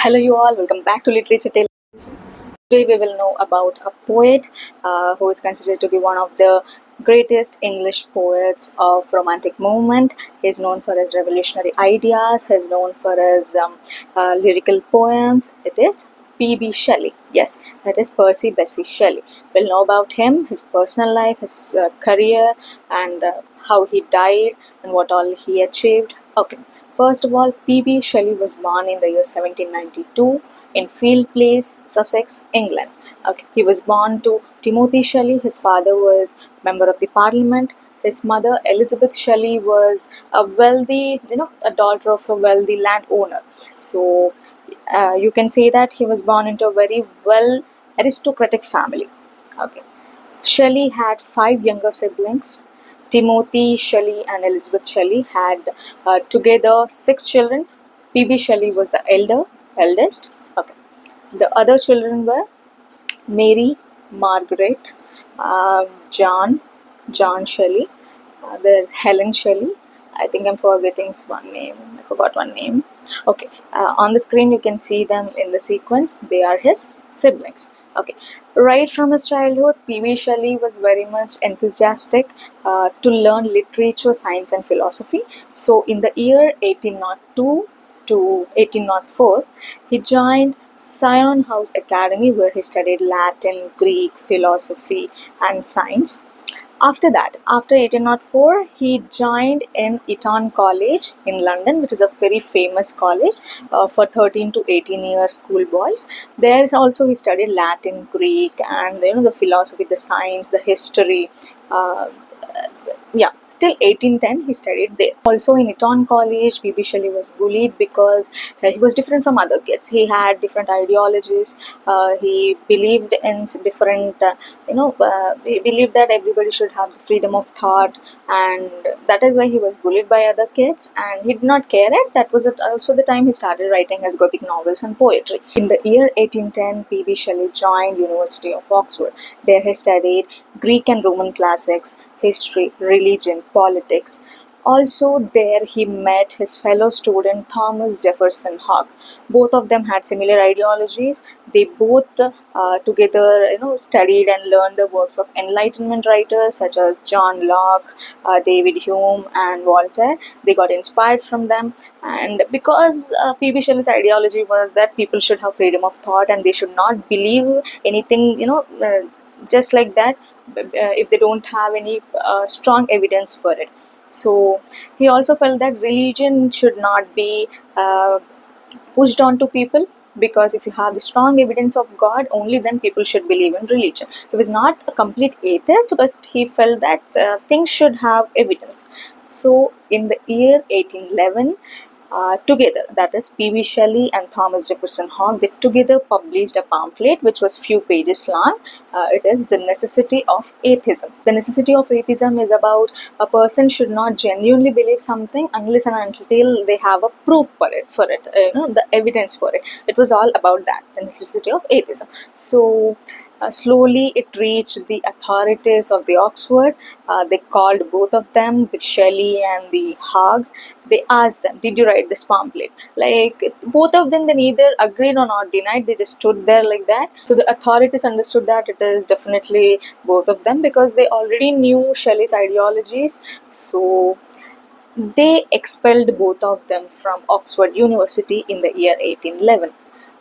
Hello, you all. Welcome back to Literature Tales. Today, we will know about a poet who is considered to be one of the greatest English poets of Romantic movement. He is known for his revolutionary ideas. He is known for his lyrical poems. It is P.B. Shelley. Yes, that is Percy Bysshe Shelley. We'll know about him, his personal life, his career, and how he died and what all he achieved. Okay. First of all, P.B. Shelley was born in the year 1792 in Field Place, Sussex, England. Okay, he was born to Timothy Shelley. His father was member of the parliament. His mother, Elizabeth Shelley, was a wealthy, a daughter of a wealthy landowner. So you can say that he was born into a very well aristocratic family. Okay. Shelley had five younger siblings. Timothy Shelley and Elizabeth Shelley had together six children. P.B. Shelley was the eldest. Okay. The other children were Mary, Margaret, John Shelley. There's Helen Shelley. I think I'm forgetting one name. I forgot one name. Okay. On the screen, you can see them in the sequence. They are his siblings. Okay. Right from his childhood, P.B. Shelley was very much enthusiastic to learn literature, science, and philosophy. So, in the year 1802 to 1804, he joined Sion House Academy, where he studied Latin, Greek, philosophy, and science. After that, after 1804, he joined in Eton College in London, which is a very famous college for 13 to 18 year schoolboys. There also he studied Latin, Greek, and the philosophy, the science, the history. Uh, yeah, till 1810 he studied there. Also in Eton College, B.B. Shelley was bullied because he was different from other kids. He had different ideologies. He believed in different, he believed that everybody should have the freedom of thought, and that is why he was bullied by other kids, and he did not care it. That was also the time he started writing his Gothic novels and poetry. In the year 1810, P.B. Shelley joined University of Oxford. There he studied Greek and Roman classics, history, religion, politics. Also, there he met his fellow student Thomas Jefferson Hogg. Both of them had similar ideologies. They both together, studied and learned the works of Enlightenment writers such as John Locke, David Hume, and Voltaire. They got inspired from them, and because P.B. Shelley's ideology was that people should have freedom of thought and they should not believe anything, just like that, if they don't have any strong evidence for it. So he also felt that religion should not be pushed on to people, because if you have the strong evidence of God, only then people should believe in religion. He was not a complete atheist, but he felt that things should have evidence. So in the year 1811, together, that is P.B. Shelley and Thomas Jefferson Hogg, they together published a pamphlet which was few pages long. It is The Necessity of Atheism. The Necessity of Atheism is about a person should not genuinely believe something unless and until they have a proof for it, the evidence for it. It was all about that, the necessity of atheism. So slowly it reached the authorities of the Oxford. They called both of them, the Shelley and the Hogg. They asked them, did you write this pamphlet? Like, both of them, they neither agreed or not denied. They just stood there like that. So the authorities understood that it is definitely both of them, because they already knew Shelley's ideologies. So they expelled both of them from Oxford University in the year 1811.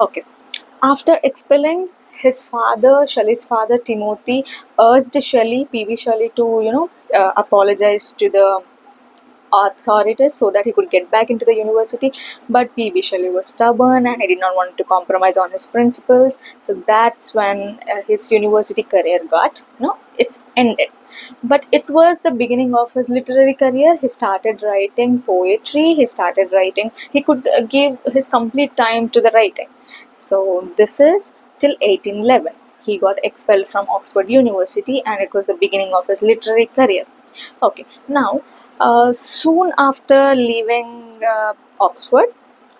Okay. After expelling, his father, Shelley's father, Timothy, urged Shelley, P.B. Shelley, to apologize to the authorities so that he could get back into the university. But P.B. Shelley was stubborn and he did not want to compromise on his principles. So that's when his university career got, it's ended. But it was the beginning of his literary career. He started writing poetry. He could give his complete time to the writing. So this is till 1811. He got expelled from Oxford University, and it was the beginning of his literary career. Okay, now soon after leaving Oxford,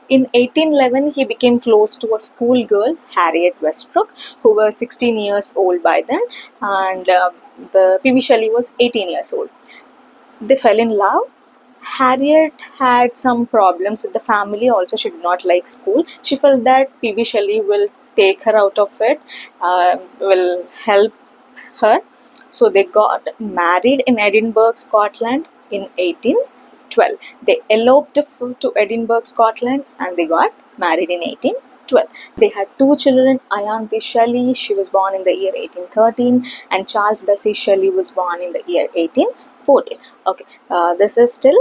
in 1811 he became close to a schoolgirl, Harriet Westbrook, who was 16 years old by then, and the P.B. Shelley was 18 years old. They fell in love. Harriet had some problems with the family. Also, she did not like school. She felt that P.B. Shelley will take her out of it, will help her. So they got married in Edinburgh, Scotland in 1812. They eloped to Edinburgh, Scotland, and they got married in 1812. They had two children, Ianthe Shelley, she was born in the year 1813, and Charles Percy Shelley was born in the year 1814. Okay, this is still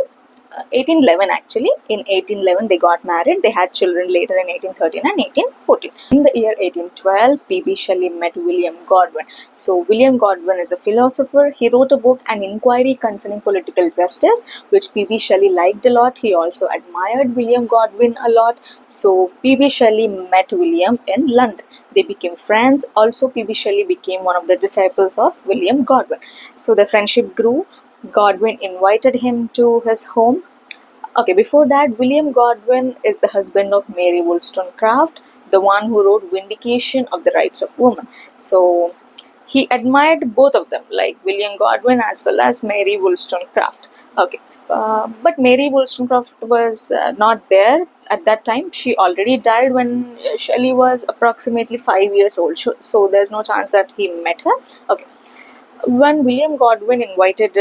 1811 actually. In 1811 they got married. They had children later in 1813 and 1814. In the year 1812, P.B. Shelley met William Godwin. So William Godwin is a philosopher. He wrote a book, An Inquiry Concerning Political Justice, which P.B. Shelley liked a lot. He also admired William Godwin a lot. So P.B. Shelley met William in London. They became friends. Also, P.B. Shelley became one of the disciples of William Godwin. So the friendship grew. Godwin invited him to his home. Okay, before that, William Godwin is the husband of Mary Wollstonecraft, the one who wrote Vindication of the Rights of Women. So he admired both of them, like William Godwin as well as Mary Wollstonecraft. Okay, but Mary Wollstonecraft was not there at that time. She already died when Shelley was approximately 5 years old. So there's no chance that he met her. Okay. When William Godwin invited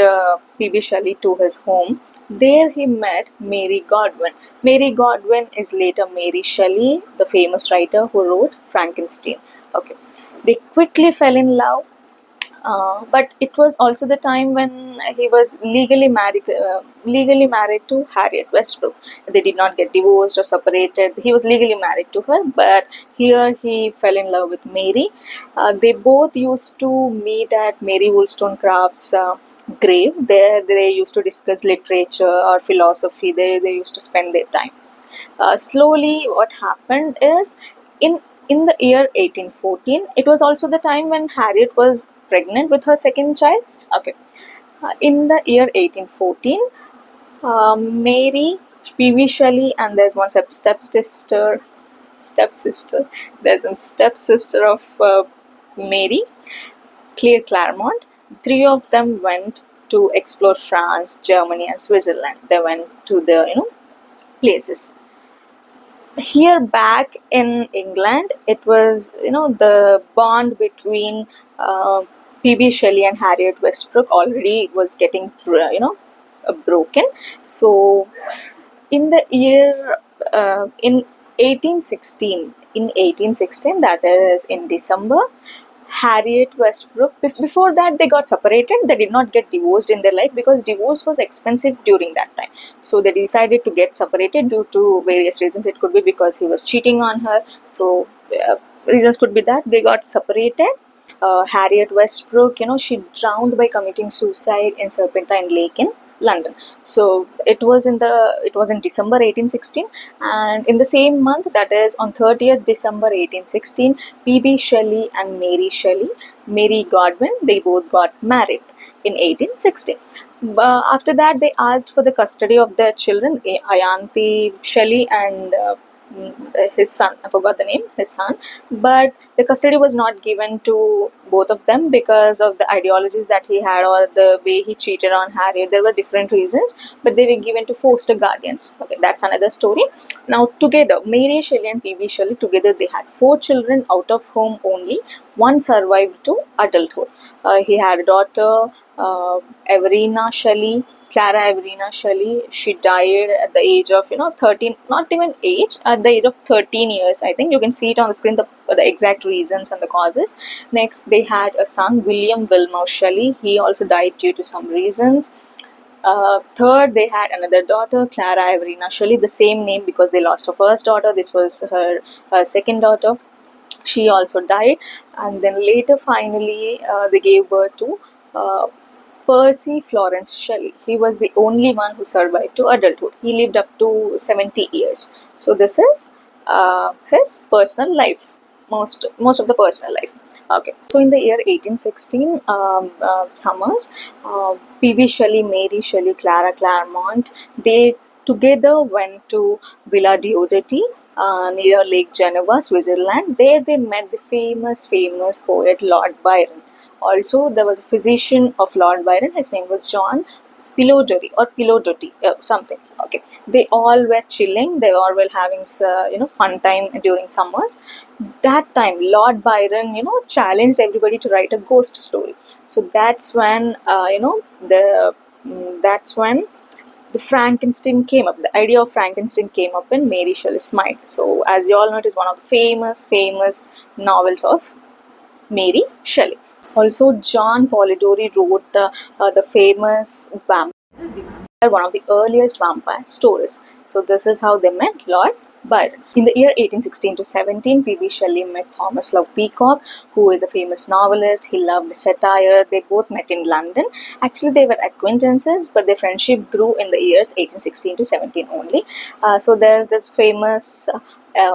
P.B. Shelley to his home, there he met Mary Godwin. Mary Godwin is later Mary Shelley, the famous writer who wrote Frankenstein. Okay, they quickly fell in love. But it was also the time when he was legally married to Harriet Westbrook. They did not get divorced or separated. He was legally married to her, but here he fell in love with Mary. They both used to meet at Mary Wollstonecraft's grave. There they used to discuss literature or philosophy. They used to spend their time. Slowly, what happened is in the year 1814, it was also the time when Harriet was pregnant with her second child. Okay, in the year 1814, Mary, P.B. Shelley, and there's one stepsister. There's a stepsister of Mary, Claire Claremont. Three of them went to explore France, Germany, and Switzerland. They went to the places. Here back in England, it was the bond between P.B. Shelley and Harriet Westbrook already was getting broken. So in the year in 1816, that is in December, Harriet Westbrook, before that they got separated. They did not get divorced in their life because divorce was expensive during that time. So they decided to get separated due to various reasons. It could be because he was cheating on her. So reasons could be that they got separated. Harriet Westbrook, she drowned by committing suicide in Serpentine Lake in London. So it was in December 1816, and in the same month, that is on 30th December 1816, P.B. Shelley and Mary Godwin, they both got married in 1816. After that, they asked for the custody of their children, Ianthe Shelley and his son, I forgot the name, his son, but the custody was not given to both of them because of the ideologies that he had or the way he cheated on Harriet. There were different reasons, but they were given to foster guardians. Okay, that's another story. Now together, Mary Shelley and P.B. Shelley, together they had 4 children, out of whom only one survived to adulthood. He had a daughter, Everina Shelley, Clara Everina Shelley. She died at the age of 13, not even age, at the age of 13 years. I think you can see it on the screen, the exact reasons and the causes. Next, they had a son, William Wilmot Shelley. He also died due to some reasons. Third, they had another daughter, Clara Everina Shelley, the same name because they lost her first daughter. This was her second daughter. She also died, and then later, finally, they gave birth to Percy Florence Shelley. He was the only one who survived to adulthood. He lived up to 70 years. So this is his personal life, most of the personal life. Okay. So in the year 1816, summers, P.B. Shelley, Mary Shelley, Clara Claremont, they together went to Villa Diodati, near Lake Geneva, Switzerland. There they met the famous poet Lord Byron. Also, there was a physician of Lord Byron. His name was John Pilodori or Pilodoti, something. Okay, they all were chilling. They all were having fun time during summers. That time, Lord Byron challenged everybody to write a ghost story. So that's when that's when the Frankenstein came up. The idea of Frankenstein came up in Mary Shelley's mind. So as you all know, it is one of the famous novels of Mary Shelley. Also, John Polidori wrote the famous Vampire, one of the earliest vampire stories. So this is how they met Lord Byron. In the year 1816 to 17, P.B. Shelley met Thomas Love Peacock, who is a famous novelist. He loved satire. They both met in London. Actually, they were acquaintances, but their friendship grew in the years 1816 to 17 only. So there's this famous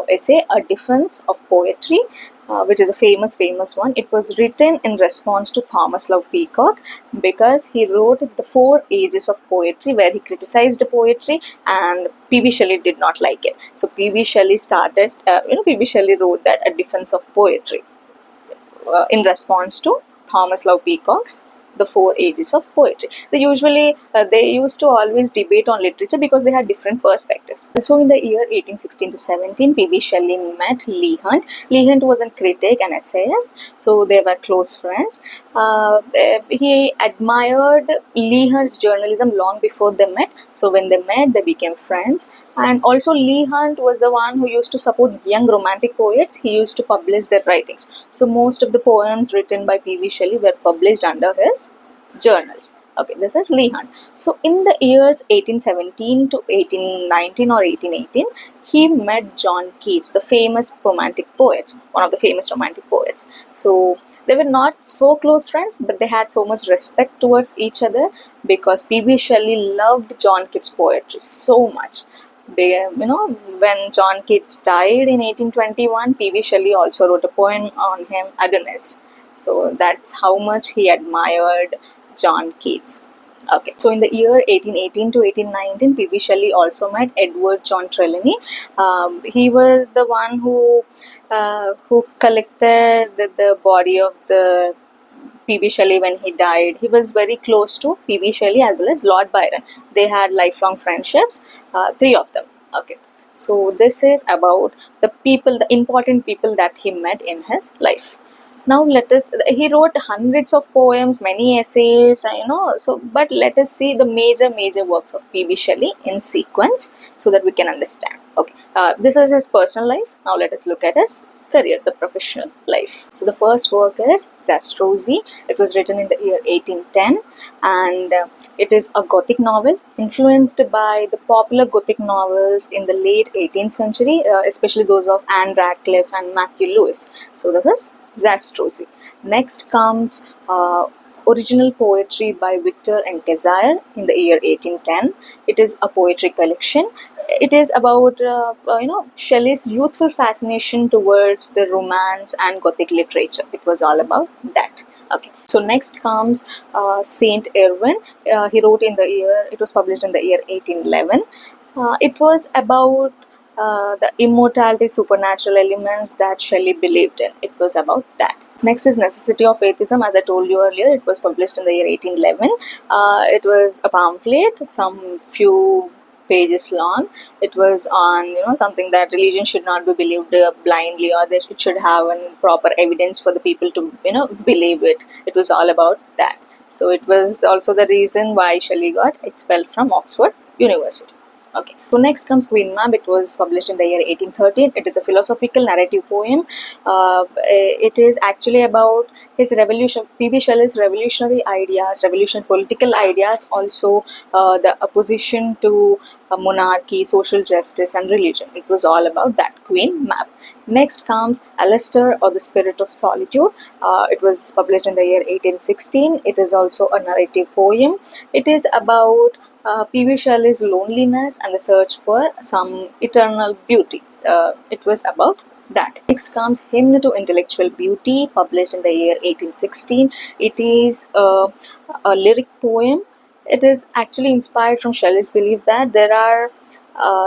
essay, A Defense of Poetry, which is a famous one. It was written in response to Thomas Love Peacock because he wrote the 4 Ages of Poetry, where he criticized the poetry, and P.B. Shelley did not like it. So P.B. Shelley started, P.B. Shelley wrote that A Defense of Poetry in response to Thomas Love Peacock's The 4 Ages of Poetry. They used to always debate on literature because they had different perspectives. So in the year 1816 to 17, P.B. Shelley met Leigh Hunt. Leigh Hunt was a critic and essayist, so they were close friends. He admired Leigh Hunt's journalism long before they met. So when they met, they became friends. And also, Leigh Hunt was the one who used to support young romantic poets. He used to publish their writings. So most of the poems written by P.B. Shelley were published under his journals. Okay, this is Leigh Hunt. So in the years 1817 to 1819 or 1818, he met John Keats, the famous romantic poet, one of the famous romantic poets. So they were not so close friends, but they had so much respect towards each other because P.B. Shelley loved John Keats' poetry so much. When John Keats died in 1821, P.B. Shelley also wrote a poem on him, Adonis. So that's how much he admired John Keats. Okay, so in the year 1818 to 1819, P.B. Shelley also met Edward John Trelawney. He was the one who collected the body of the P.B. Shelley when he died. He was very close to P.B. Shelley as well as Lord Byron. They had lifelong friendships, 3 of them. Okay, so this is about the important people that he met in his life. Now he wrote hundreds of poems, many essays, but let us see the major works of P.B. Shelley in sequence so that we can understand. Okay, this is his personal life. Now let us look at his career, the professional life. So the first work is Zastrozzi. It was written in the year 1810, and it is a Gothic novel influenced by the popular Gothic novels in the late 18th century, especially those of Anne Radcliffe and Matthew Lewis. So this is Zastrozzi. Next comes original poetry by Victor and Kesire in the year 1810. It is a poetry collection. It is about Shelley's youthful fascination towards the Romance and Gothic literature. It was all about that. Okay, so next comes Saint Irwin. It was published in the year 1811. It was about the immortality, supernatural elements that Shelley believed in. It was about that. Next is Necessity of Atheism. As I told you earlier, it was published in the year 1811. It was a pamphlet, some few pages long. It was on something that religion should not be believed blindly, or it should have proper evidence for the people to believe it. It was all about that. So it was also the reason why Shelley got expelled from Oxford University. Okay, so next comes Queen Mab. It was published in the year 1813. It is a philosophical narrative poem. It is actually about his revolution, P.B. Shelley's revolutionary ideas, political ideas, also the opposition to monarchy, social justice, and religion. It was all about that, Queen Mab. Next comes Alistair, or the Spirit of Solitude. It was published in the year 1816. It is also a narrative poem. It is about P.B. Shelley's loneliness and the search for some eternal beauty. It was about that. Next comes Hymn to Intellectual Beauty, published in the year 1816. It is a lyric poem. It is actually inspired from Shelley's belief that there are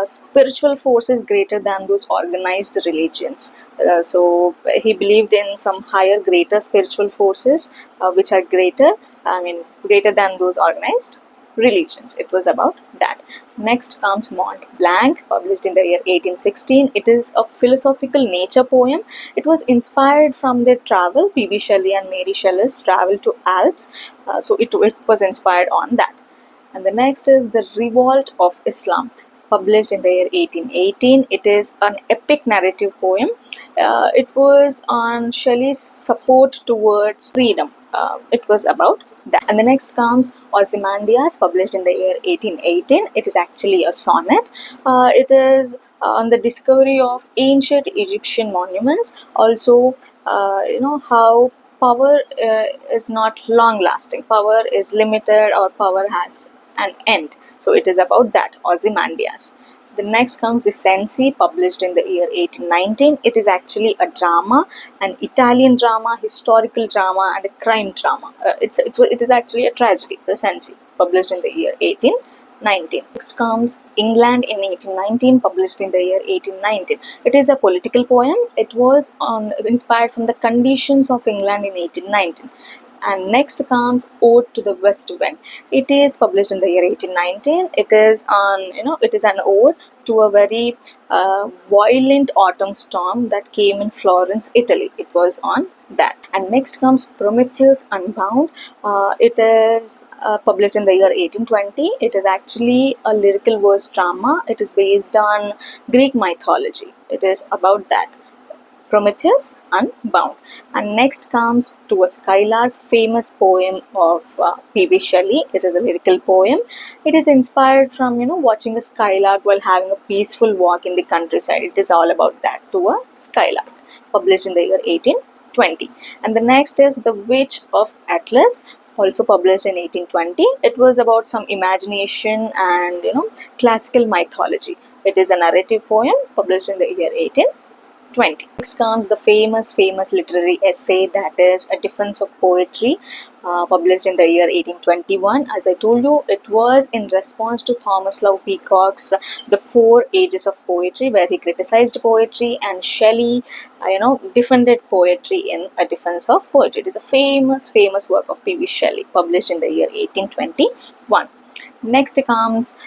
spiritual forces greater than those organized religions. So he believed in some higher, greater spiritual forces which are greater than those organized religions. It was about that. Next comes Mont Blanc, published in the year 1816. It is a philosophical nature poem. It was inspired from their travel, P.B. Shelley and Mary Shelley's travel to Alps. So it was inspired on that. And the next is The Revolt of Islam, published in the year 1818. It is an epic narrative poem. It was on Shelley's support towards freedom. It was about that. And the next comes Ozymandias, published in the year 1818. It is actually a sonnet. It is on the discovery of ancient Egyptian monuments. Also, how power is not long lasting. Power is limited, or power has an end. So it is about that, Ozymandias. The next comes The Cenci, published in the year 1819. It is actually a drama, an Italian drama, historical drama, and a crime drama. It is actually a tragedy, The Cenci, published in the year 1819. Next comes England in 1819, published in the year 1819. It is a political poem. It was inspired from the conditions of England in 1819. And next comes Ode to the West Wind. It is published in the year 1819. It is an ode to a very violent autumn storm that came in Florence, Italy. It was on that. And next comes Prometheus Unbound. It is published in the year 1820. It is actually a lyrical verse drama. It is based on Greek mythology. It is about that, Prometheus Unbound. And next comes To a Skylark, famous poem of P.B. Shelley. It is a lyrical poem. It is inspired from watching a skylark while having a peaceful walk in the countryside. It is all about that, To a Skylark, published in the year 1820. And the next is The Witch of Atlas, also published in 1820. It was about some imagination and classical mythology. It is a narrative poem, published in the year 1820. Next comes the famous literary essay, that is A Defense of Poetry, published in the year 1821. As I told you, it was in response to Thomas Love Peacock's The Four Ages of Poetry, where he criticized poetry, and Shelley defended poetry in A Defense of Poetry. It is a famous work of P.B. Shelley, published in the year 1821. Next comes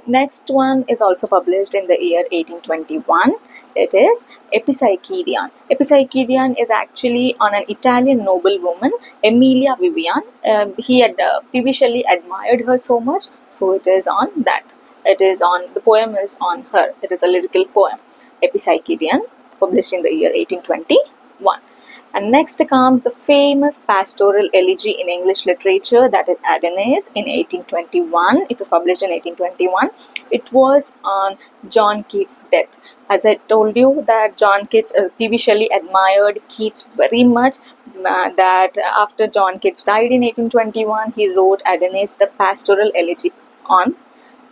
next one is also published in the year 1821. It is Epipsychidion. Epipsychidion is actually on an Italian noblewoman, Emilia Vivian. P.B. Shelley admired her so much, so it is on that. The poem is on her. It is a lyrical poem, Epipsychidion, published in the year 1821. And next comes the famous pastoral elegy in English literature, that is Adonais, in 1821. It was published in 1821. It was on John Keats' death. As I told you that P.B. Shelley admired Keats very much, that after John Keats died in 1821, he wrote Adonais, the pastoral elegy on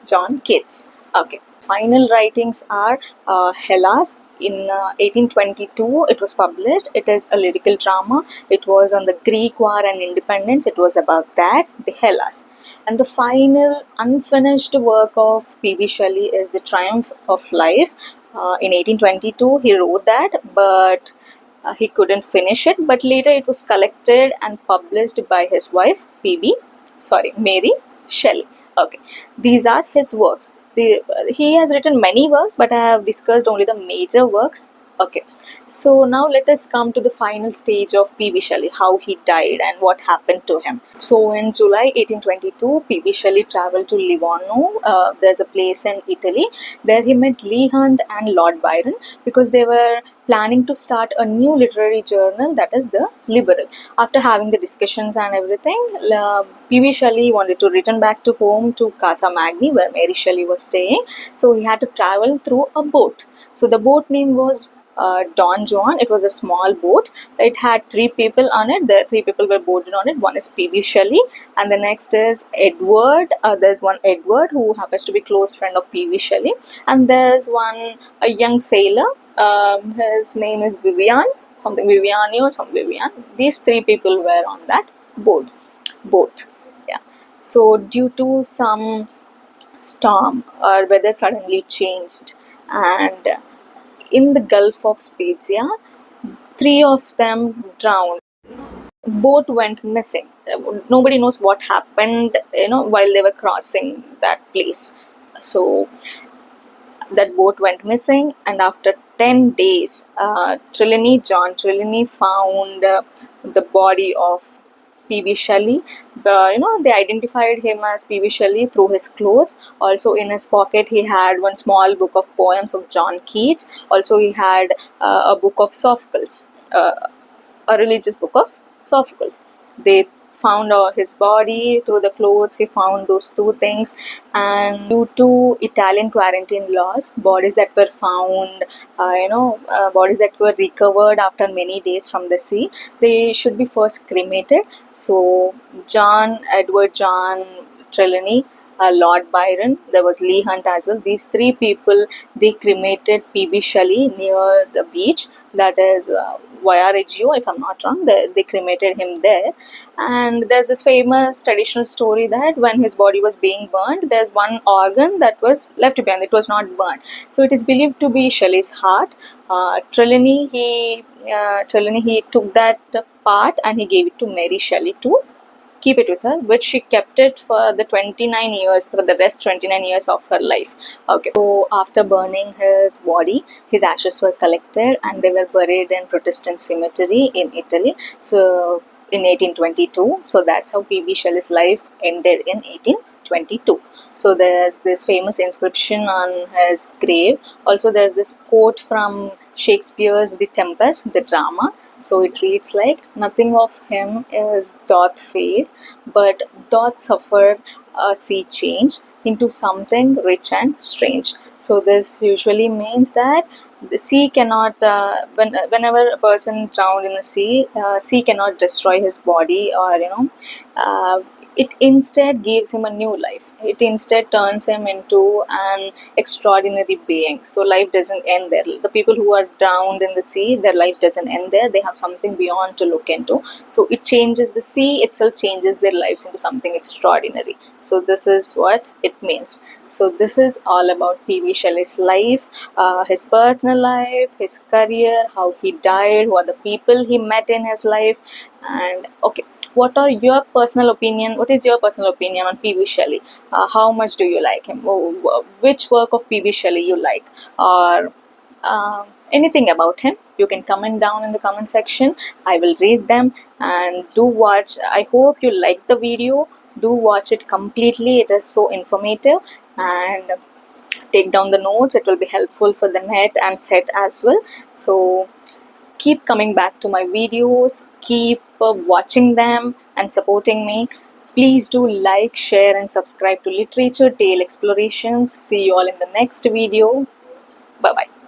John Keats. Okay. Final writings are Hellas. In 1822, it was published. It is a lyrical drama. It was on the Greek War and independence. It was about that, the Hellas. And the final unfinished work of P.B. Shelley is The Triumph of Life. In 1822, he wrote that, but he couldn't finish it. But later, it was collected and published by his wife, Mary Shelley. Okay, these are his works. He has written many works, but I have discussed only the major works. Okay, so now let us come to the final stage of P.B. Shelley, how he died and what happened to him. So in July 1822, P.B. Shelley traveled to Livorno. There's a place in Italy. There he met Leigh Hunt and Lord Byron, because they were planning to start a new literary journal, that is the Liberal. After having the discussions and everything, P.B. Shelley wanted to return back to home to Casa Magni, where Mary Shelley was staying. So he had to travel through a boat. So the boat name was Don Juan. It was a small boat. It had 3 people on it. The 3 people were boarded on it. One is P.B. Shelley, and the next is Edward. There's one Edward who happens to be close friend of P.B. Shelley, and there's a young sailor. His name is Vivian, something Viviani or some Vivian. These 3 people were on that boat. Yeah. So due to some storm, weather suddenly changed, and in the Gulf of Spezia, 3 of them drowned. boat went missing. Nobody knows what happened, while they were crossing that place. So that boat went missing, and after 10 days, John Trelawney found the body of P.B. Shelley. They identified him as P.B. Shelley through his clothes. Also, in his pocket, he had one small book of poems of John Keats. Also, he had a book of Sophocles, a religious book of Sophocles. They found his body through the clothes. He found those two things, and due to Italian quarantine laws, bodies that were found, bodies that were recovered after many days from the sea, they should be first cremated. So Edward John Trelawney, Lord Byron, there was Leigh Hunt as well. These three people, they cremated P.B. Shelley near the beach, that is Viareggio, if I'm not wrong. They cremated him there. And there's this famous traditional story that when his body was being burnt, there's one organ that was left behind. It was not burnt. So it is believed to be Shelley's heart. Trelawney, he took that part and he gave it to Mary Shelley to keep it with her, which she kept it for the 29 years, for the rest 29 years of her life. Okay, so after burning his body, his ashes were collected and they were buried in Protestant cemetery in Italy. So in 1822, so that's how P.B. Shelley's life ended in 1822. So there's this famous inscription on his grave. Also, there's this quote from Shakespeare's The Tempest, the drama. So it reads like, "Nothing of him is doth fade, but doth suffer a sea change into something rich and strange." So this usually means that the sea cannot, whenever a person drowned in the sea cannot destroy his body, or it instead gives him a new life. It instead turns him into an extraordinary being. So life doesn't end there. The people who are drowned in the sea, their life doesn't end there. They have something beyond to look into. So it changes, the sea itself changes their lives into something extraordinary. So this is what it means. So this is all about P.B. Shelley's life, his personal life, his career, how he died, who are the people he met in his life. And okay, what is your personal opinion on P.B. Shelley? How much do you like him? Which work of P.B. Shelley you like? Or anything about him, you can comment down in the comment section. I will read them. And do watch, I hope you like the video. Do watch it completely. It is so informative. And take down the notes. It will be helpful for the net and set as well. So keep coming back to my videos, keep watching them and supporting me. Please do like, share and subscribe to Literature Tale Explorations. See you all in the next video. Bye bye.